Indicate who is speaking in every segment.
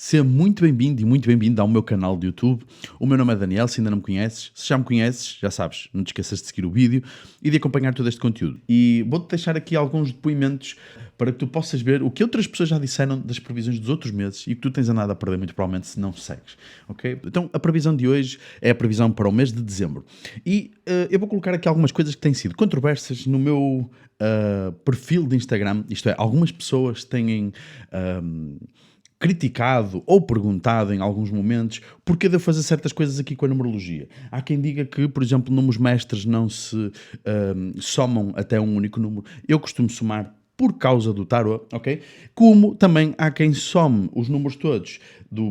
Speaker 1: Seja muito bem-vindo e muito bem-vindo ao meu canal de YouTube. O meu nome é Daniel, se ainda não me conheces. Se já me conheces, já sabes, não te esqueças de seguir o vídeo e de acompanhar todo este conteúdo. E vou-te deixar aqui alguns depoimentos para que tu possas ver o que outras pessoas já disseram das previsões dos outros meses e que tu tens andado a perder muito provavelmente se não segues, ok? Então, a previsão de hoje é a previsão para o mês de dezembro. E eu vou colocar aqui algumas coisas que têm sido controversas no meu perfil de Instagram. Isto é, algumas pessoas têm criticado ou perguntado em alguns momentos porque devo fazer certas coisas aqui com a numerologia. Há quem diga que, por exemplo, números mestres não se somam até um único número. Eu costumo somar por causa do tarot, ok? Como também há quem some os números todos.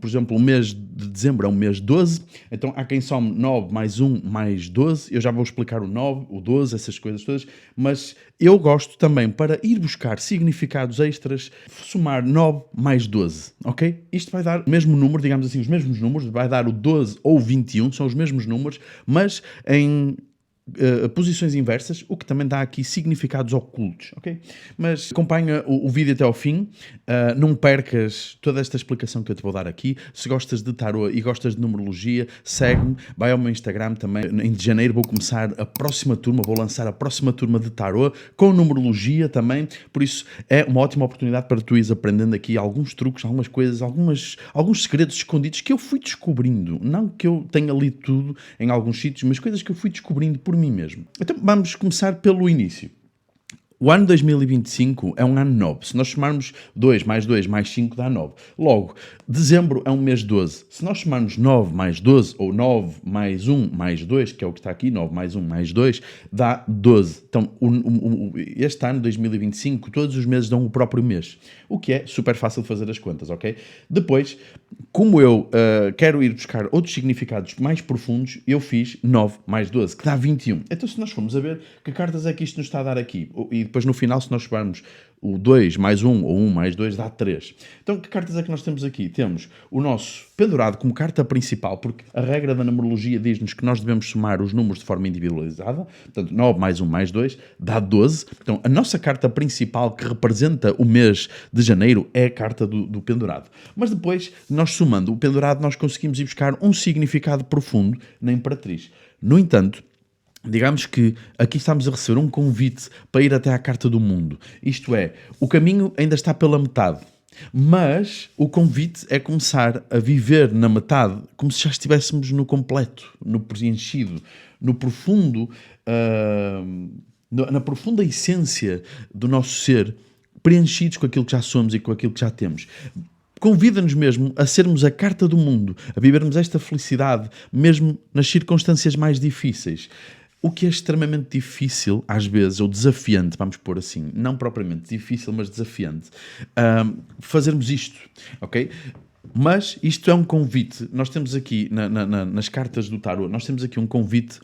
Speaker 1: Por exemplo, o mês de dezembro é um mês 12, então há quem some 9 mais 1 mais 12. Eu já vou explicar o 9, o 12, essas coisas todas, mas eu gosto também, para ir buscar significados extras, somar 9 mais 12, ok? Isto vai dar o mesmo número, digamos assim, os mesmos números, vai dar o 12 ou o 21, são os mesmos números, mas em posições inversas, o que também dá aqui significados ocultos, ok? Mas acompanha o vídeo até ao fim, não percas toda esta explicação que eu te vou dar aqui. Se gostas de tarot e gostas de numerologia, segue-me, vai ao meu Instagram também. Em janeiro vou começar a próxima turma, vou lançar a próxima turma de tarot com numerologia também, por isso é uma ótima oportunidade para tu ires aprendendo aqui alguns truques, algumas coisas, alguns segredos escondidos que eu fui descobrindo, não que eu tenha lido tudo em alguns sítios, mas coisas que eu fui descobrindo por mim mesmo. Então vamos começar pelo início. O ano 2025 é um ano 9. Se nós somarmos 2 mais 5 dá 9. Logo, dezembro é um mês 12. Se nós somarmos 9 mais 12, ou 9 mais 1 mais 2, que é o que está aqui, 9 mais 1 mais 2, dá 12. Então, este ano, 2025, todos os meses dão o próprio mês. O que é super fácil de fazer as contas, ok? Depois, como eu quero ir buscar outros significados mais profundos, eu fiz 9 mais 12, que dá 21. Então, se nós formos a ver que cartas é que isto nos está a dar aqui, e depois no final, se nós somarmos o 2 mais 1 ou 1 mais 2, dá 3. Então, que cartas é que nós temos aqui? Temos o nosso pendurado como carta principal, porque a regra da numerologia diz-nos que nós devemos somar os números de forma individualizada. Portanto, 9 mais 1 mais 2 dá 12. Então, a nossa carta principal, que representa o mês de janeiro, é a carta do pendurado. Mas depois, nós somando o pendurado, nós conseguimos ir buscar um significado profundo na Imperatriz. No entanto, digamos que aqui estamos a receber um convite para ir até à Carta do Mundo. Isto é, o caminho ainda está pela metade. Mas o convite é começar a viver na metade como se já estivéssemos no completo, no preenchido, no profundo, na profunda essência do nosso ser, preenchidos com aquilo que já somos e com aquilo que já temos. Convida-nos mesmo a sermos a carta do mundo, a vivermos esta felicidade, mesmo nas circunstâncias mais difíceis. O que é extremamente difícil, às vezes, ou desafiante, vamos pôr assim, não propriamente difícil, mas desafiante, fazermos isto, ok? Mas isto é um convite. Nós temos aqui, nas cartas do tarot, nós temos aqui um convite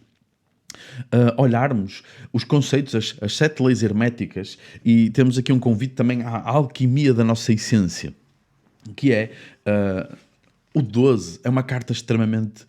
Speaker 1: a olharmos os conceitos, as 7 leis herméticas, e temos aqui um convite também à alquimia da nossa essência, que é o 12, é uma carta extremamente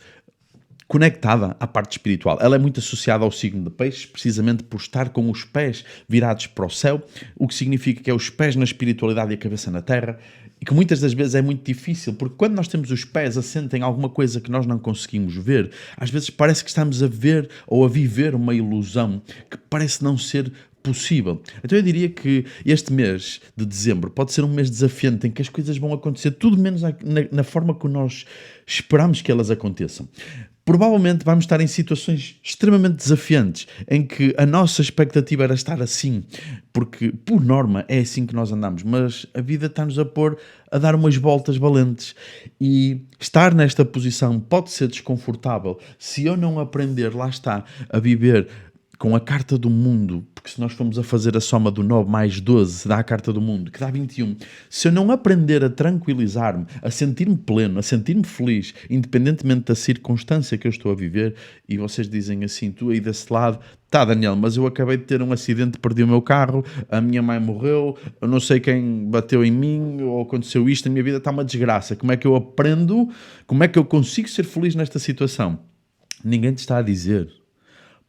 Speaker 1: conectada à parte espiritual. Ela é muito associada ao signo de Peixes, precisamente por estar com os pés virados para o céu, o que significa que é os pés na espiritualidade e a cabeça na terra, e que muitas das vezes é muito difícil, porque quando nós temos os pés assentes em alguma coisa que nós não conseguimos ver, às vezes parece que estamos a ver ou a viver uma ilusão que parece não ser possível. Então eu diria que este mês de dezembro pode ser um mês desafiante, em que as coisas vão acontecer tudo menos na forma que nós esperamos que elas aconteçam. Provavelmente vamos estar em situações extremamente desafiantes, em que a nossa expectativa era estar assim, porque, por norma, é assim que nós andamos, mas a vida está-nos a dar umas voltas valentes, e estar nesta posição pode ser desconfortável se eu não aprender, lá está, a viver com a carta do mundo, porque se nós formos a fazer a soma do 9 mais 12, dá a carta do mundo, que dá 21. Se eu não aprender a tranquilizar-me, a sentir-me pleno, a sentir-me feliz, independentemente da circunstância que eu estou a viver, e vocês dizem assim, tu aí desse lado, tá Daniel, mas eu acabei de ter um acidente, perdi o meu carro, a minha mãe morreu, eu não sei quem bateu em mim, ou aconteceu isto, a minha vida está uma desgraça. Como é que eu aprendo, como é que eu consigo ser feliz nesta situação? Ninguém te está a dizer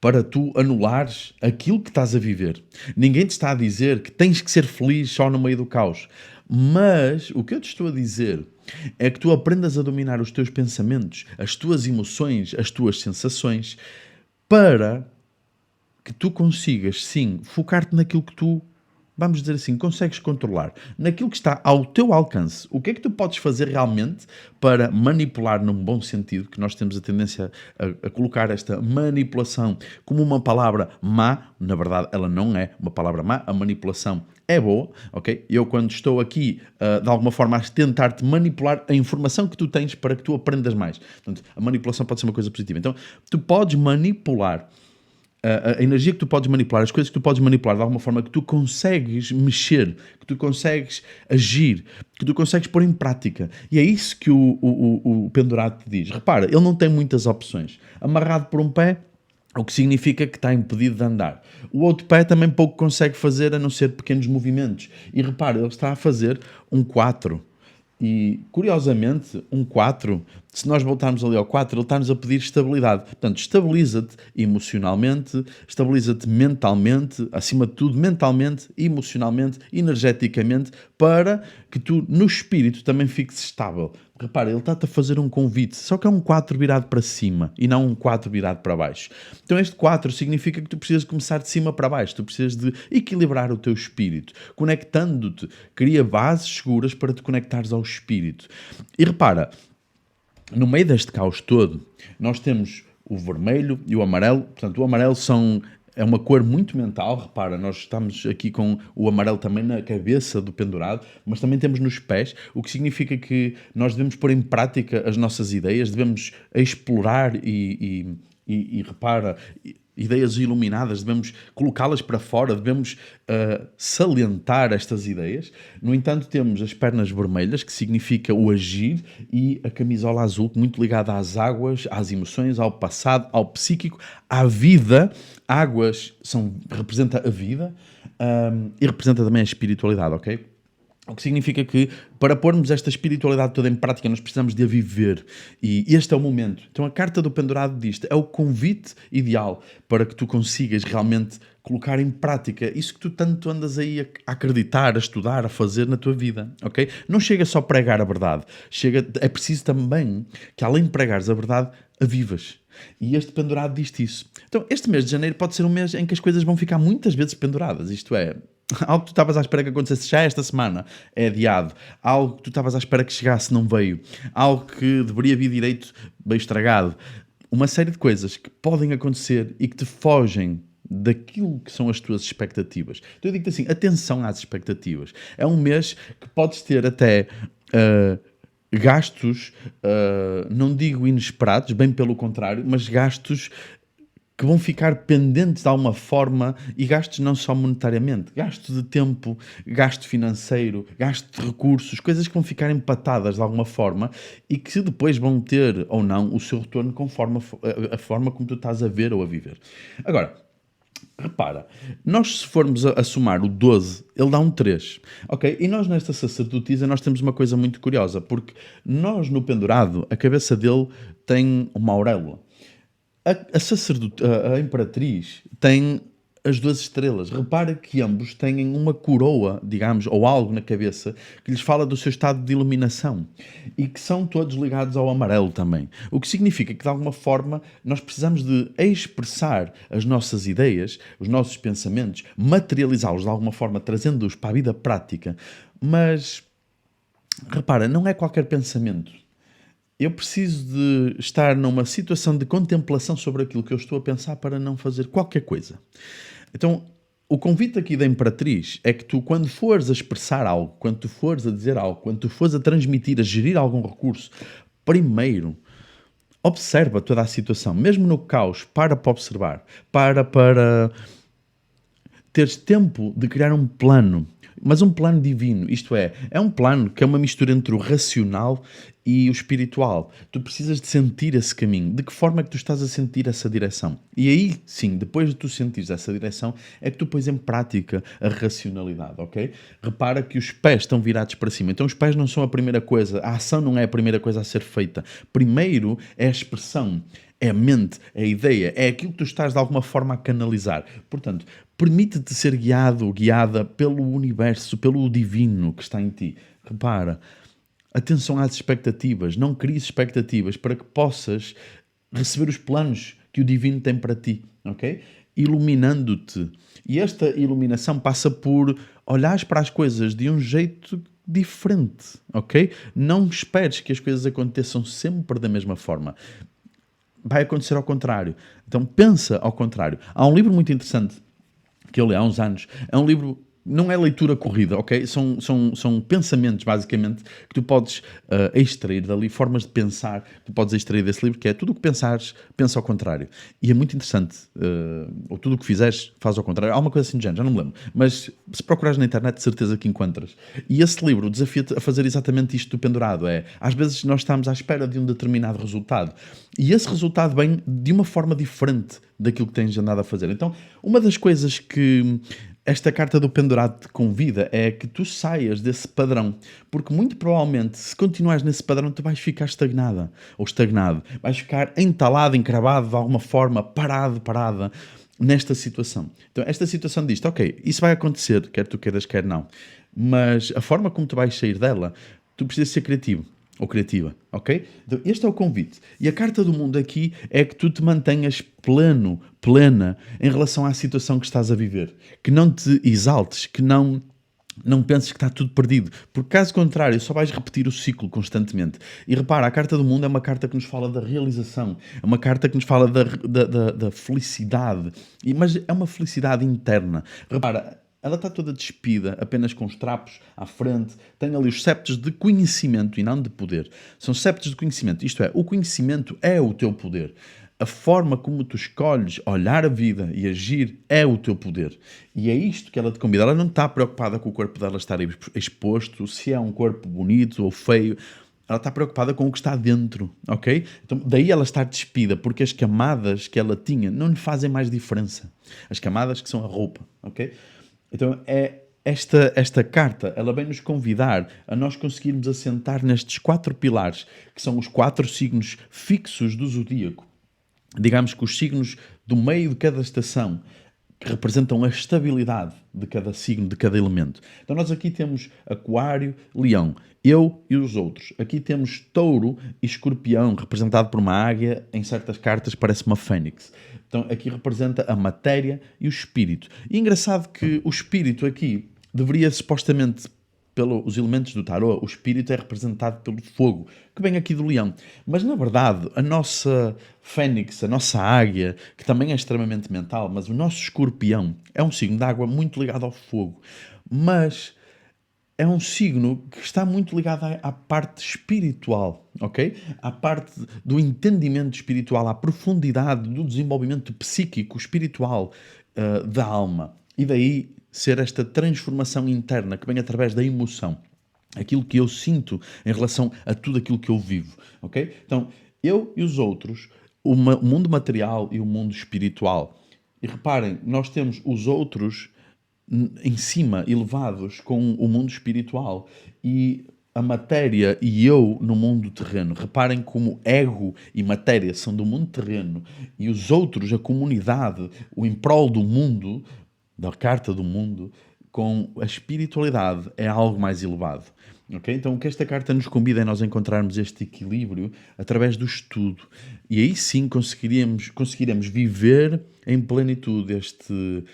Speaker 1: para tu anulares aquilo que estás a viver. Ninguém te está a dizer que tens que ser feliz só no meio do caos. Mas o que eu te estou a dizer é que tu aprendas a dominar os teus pensamentos, as tuas emoções, as tuas sensações, para que tu consigas, sim, focar-te naquilo que tu, vamos dizer assim, consegues controlar, naquilo que está ao teu alcance. O que é que tu podes fazer realmente para manipular num bom sentido, que nós temos a tendência a colocar esta manipulação como uma palavra má, na verdade ela não é uma palavra má, a manipulação é boa, ok? Eu quando estou aqui, de alguma forma, a tentar-te manipular a informação que tu tens para que tu aprendas mais. Portanto, a manipulação pode ser uma coisa positiva. Então, tu podes manipular a energia que tu podes manipular, as coisas que tu podes manipular de alguma forma que tu consegues mexer, que tu consegues agir, que tu consegues pôr em prática. E é isso que o pendurado te diz. Repara, ele não tem muitas opções. Amarrado por um pé, o que significa que está impedido de andar. O outro pé também pouco consegue fazer, a não ser pequenos movimentos. E repara, ele está a fazer um 4. E, curiosamente, um 4, se nós voltarmos ali ao 4, ele está-nos a pedir estabilidade. Portanto, estabiliza-te emocionalmente, estabiliza-te mentalmente, acima de tudo, mentalmente, emocionalmente, energeticamente, para que tu, no espírito, também fiques estável. Repara, ele está-te a fazer um convite, só que é um 4 virado para cima e não um 4 virado para baixo. Então este 4 significa que tu precisas começar de cima para baixo, tu precisas de equilibrar o teu espírito, conectando-te, cria bases seguras para te conectares ao espírito. E repara, no meio deste caos todo, nós temos o vermelho e o amarelo. Portanto, o amarelo é uma cor muito mental. Repara, nós estamos aqui com o amarelo também na cabeça do pendurado, mas também temos nos pés, o que significa que nós devemos pôr em prática as nossas ideias, devemos explorar e repara, ideias iluminadas, devemos colocá-las para fora, devemos salientar estas ideias. No entanto, temos as pernas vermelhas, que significa o agir, e a camisola azul, muito ligada às águas, às emoções, ao passado, ao psíquico, à vida. Águas representa a vida e representa também a espiritualidade, ok? O que significa que, para pormos esta espiritualidade toda em prática, nós precisamos de a viver. E este é o momento. Então a carta do pendurado disto é o convite ideal para que tu consigas realmente colocar em prática isso que tu tanto andas aí a acreditar, a estudar, a fazer na tua vida, ok? Não chega só a pregar a verdade. É preciso também que, além de pregares a verdade, a vivas. E este pendurado diz-te isso. Então este mês de janeiro pode ser um mês em que as coisas vão ficar muitas vezes penduradas. Isto é, algo que tu estavas à espera que acontecesse já esta semana é adiado. Algo que tu estavas à espera que chegasse não veio. Algo que deveria vir direito veio estragado. Uma série de coisas que podem acontecer e que te fogem daquilo que são as tuas expectativas. Então eu digo-te assim, atenção às expectativas. É um mês que podes ter até gastos, não digo inesperados, bem pelo contrário, mas gastos que vão ficar pendentes de alguma forma, e gastos não só monetariamente, gasto de tempo, gasto financeiro, gasto de recursos, coisas que vão ficar empatadas de alguma forma e que depois vão ter ou não o seu retorno conforme a forma como tu estás a ver ou a viver. Agora, repara, nós se formos a somar o 12, ele dá um 3, ok? E nós nesta sacerdotisa nós temos uma coisa muito curiosa, porque nós no pendurado, a cabeça dele tem uma auréola. A imperatriz tem as 12 estrelas. Repara que ambos têm uma coroa, digamos, ou algo na cabeça que lhes fala do seu estado de iluminação e que são todos ligados ao amarelo também. O que significa que, de alguma forma, nós precisamos de expressar as nossas ideias, os nossos pensamentos, materializá-los de alguma forma, trazendo-os para a vida prática. Mas, repara, não é qualquer pensamento. Eu preciso de estar numa situação de contemplação sobre aquilo que eu estou a pensar para não fazer qualquer coisa. Então, o convite aqui da Imperatriz é que tu, quando fores a expressar algo, quando tu fores a dizer algo, quando tu fores a transmitir, a gerir algum recurso, primeiro, observa toda a situação. Mesmo no caos, para observar. Para teres tempo de criar um plano. Mas um plano divino, isto é um plano que é uma mistura entre o racional e o espiritual. Tu precisas de sentir esse caminho. De que forma é que tu estás a sentir essa direção? E aí, sim, depois de tu sentires essa direção, é que tu pões em prática a racionalidade, ok? Repara que os pés estão virados para cima. Então os pés não são a primeira coisa. A ação não é a primeira coisa a ser feita. Primeiro é a expressão. É a mente, é a ideia, é aquilo que tu estás de alguma forma a canalizar. Portanto, permite-te ser guiado ou guiada pelo universo, pelo divino que está em ti. Repara, Atenção às expectativas, não cries expectativas para que possas receber os planos que o divino tem para ti, ok? Iluminando-te. E esta iluminação passa por olhares para as coisas de um jeito diferente, ok? Não esperes que as coisas aconteçam sempre da mesma forma. Vai acontecer ao contrário. Então pensa ao contrário. Há um livro muito interessante que eu li há uns anos. É um livro, não é leitura corrida, ok? São pensamentos, basicamente, que tu podes extrair dali, formas de pensar que tu podes extrair desse livro, que é tudo o que pensares, pensa ao contrário. E é muito interessante. Ou tudo o que fizeres, faz ao contrário. Há uma coisa assim de género, já não me lembro. Mas se procurares na internet, de certeza que encontras. E esse livro desafia-te a fazer exatamente isto do pendurado. Às vezes nós estamos à espera de um determinado resultado. E esse resultado vem de uma forma diferente daquilo que tens andado a fazer. Então, uma das coisas que esta carta do pendurado te convida é que tu saias desse padrão, porque muito provavelmente, se continuares nesse padrão, tu vais ficar estagnada ou estagnado, vais ficar entalado, encravado de alguma forma, parada nesta situação. Então, esta situação diz-te, ok, isso vai acontecer, quer tu queiras, quer não, mas a forma como tu vais sair dela, tu precisas ser criativo ou criativa, ok? Então, este é o convite. E a carta do mundo aqui é que tu te mantenhas plena, em relação à situação que estás a viver. Que não te exaltes, que não penses que está tudo perdido, porque caso contrário só vais repetir o ciclo constantemente. E repara, a carta do mundo é uma carta que nos fala da realização, é uma carta que nos fala da felicidade, mas é uma felicidade interna. Repara, ela está toda despida, apenas com os trapos à frente. Tem ali os septos de conhecimento e não de poder. São septos de conhecimento. Isto é, o conhecimento é o teu poder. A forma como tu escolhes olhar a vida e agir é o teu poder. E é isto que ela te convida. Ela não está preocupada com o corpo dela estar exposto, se é um corpo bonito ou feio. Ela está preocupada com o que está dentro, ok? Então, daí ela estar despida, porque as camadas que ela tinha não lhe fazem mais diferença. As camadas que são a roupa, ok? Então, esta carta, ela vem nos convidar a nós conseguirmos assentar nestes 4 pilares, que são os 4 signos fixos do zodíaco. Digamos que os signos do meio de cada estação, que representam a estabilidade de cada signo, de cada elemento. Então nós aqui temos Aquário, Leão, eu e os outros. Aqui temos Touro e Escorpião, representado por uma águia, em certas cartas parece uma fênix. Então aqui representa a matéria e o espírito. E é engraçado que o espírito aqui deveria supostamente, pelos elementos do tarô, o espírito é representado pelo fogo, que vem aqui do leão. Mas, na verdade, a nossa fênix, a nossa águia, que também é extremamente mental, mas o nosso escorpião é um signo de água muito ligado ao fogo. Mas é um signo que está muito ligado à parte espiritual, ok? À parte do entendimento espiritual, à profundidade do desenvolvimento psíquico, espiritual da alma. E daí ser esta transformação interna que vem através da emoção. Aquilo que eu sinto em relação a tudo aquilo que eu vivo, ok? Então, eu e os outros, o mundo material e o mundo espiritual. E reparem, nós temos os outros em cima, elevados, com o mundo espiritual. E a matéria e eu no mundo terreno. Reparem como ego e matéria são do mundo terreno e os outros, a comunidade, o em prol do mundo, da carta do mundo, com a espiritualidade é algo mais elevado. Okay? Então o que esta carta nos convida é nós encontrarmos este equilíbrio através do estudo. E aí sim conseguiremos viver em plenitude este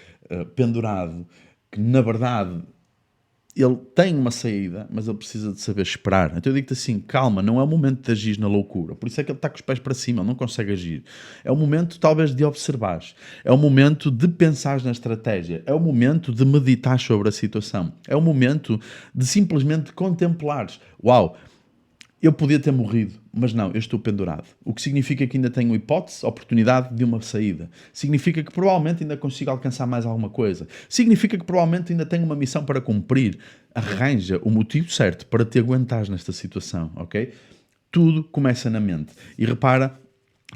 Speaker 1: pendurado, que na verdade ele tem uma saída, mas ele precisa de saber esperar. Então eu digo-te assim, calma, não é o momento de agir na loucura. Por isso é que ele está com os pés para cima, ele não consegue agir. É o momento talvez de observar. É o momento de pensar na estratégia. É o momento de meditar sobre a situação. É o momento de simplesmente contemplares. Uau, eu podia ter morrido, mas não, eu estou pendurado. O que significa que ainda tenho hipótese, oportunidade de uma saída. Significa que provavelmente ainda consigo alcançar mais alguma coisa. Significa que provavelmente ainda tenho uma missão para cumprir. Arranja o motivo certo para te aguentares nesta situação, ok? Tudo começa na mente. E repara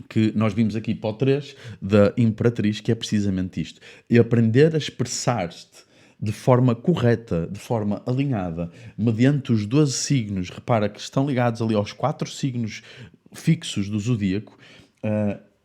Speaker 1: que nós vimos aqui para o 3 da Imperatriz, que é precisamente isto. E aprender a expressar-te de forma correta, de forma alinhada, mediante os 12 signos, repara que estão ligados ali aos 4 signos fixos do zodíaco,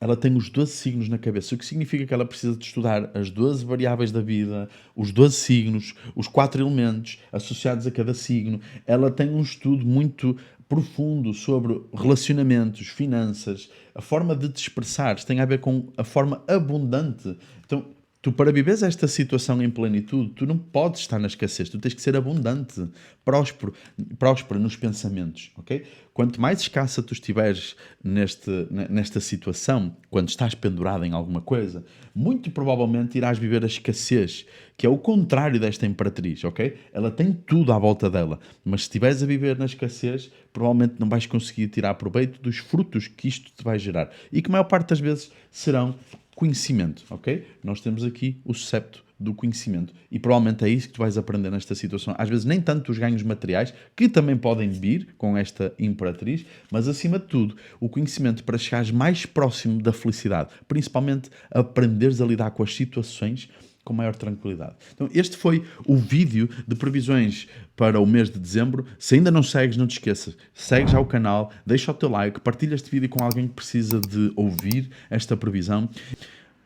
Speaker 1: ela tem os 12 signos na cabeça, o que significa que ela precisa de estudar as 12 variáveis da vida, os 12 signos, os 4 elementos associados a cada signo. Ela tem um estudo muito profundo sobre relacionamentos, finanças, a forma de te expressares tem a ver com a forma abundante. Então, tu, para viveres esta situação em plenitude, tu não podes estar na escassez, tu tens que ser abundante, próspero nos pensamentos, ok? Quanto mais escassa tu estiveres nesta situação, quando estás pendurado em alguma coisa, muito provavelmente irás viver a escassez, que é o contrário desta imperatriz, ok? Ela tem tudo à volta dela, mas se estiveres a viver na escassez, provavelmente não vais conseguir tirar proveito dos frutos que isto te vai gerar. E que a maior parte das vezes serão conhecimento, ok? Nós temos aqui o septo do conhecimento e provavelmente é isso que tu vais aprender nesta situação. Às vezes nem tanto os ganhos materiais, que também podem vir com esta imperatriz, mas acima de tudo o conhecimento para chegares mais próximo da felicidade, principalmente aprenderes a lidar com as situações com maior tranquilidade. Então este foi o vídeo de previsões para o mês de dezembro. Se ainda não segues, não te esqueças, segue já o canal, deixa o teu like, partilha este vídeo com alguém que precisa de ouvir esta previsão.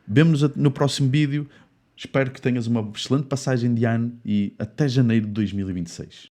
Speaker 1: Vemo-nos no próximo vídeo. Espero que tenhas uma excelente passagem de ano e até janeiro de 2026.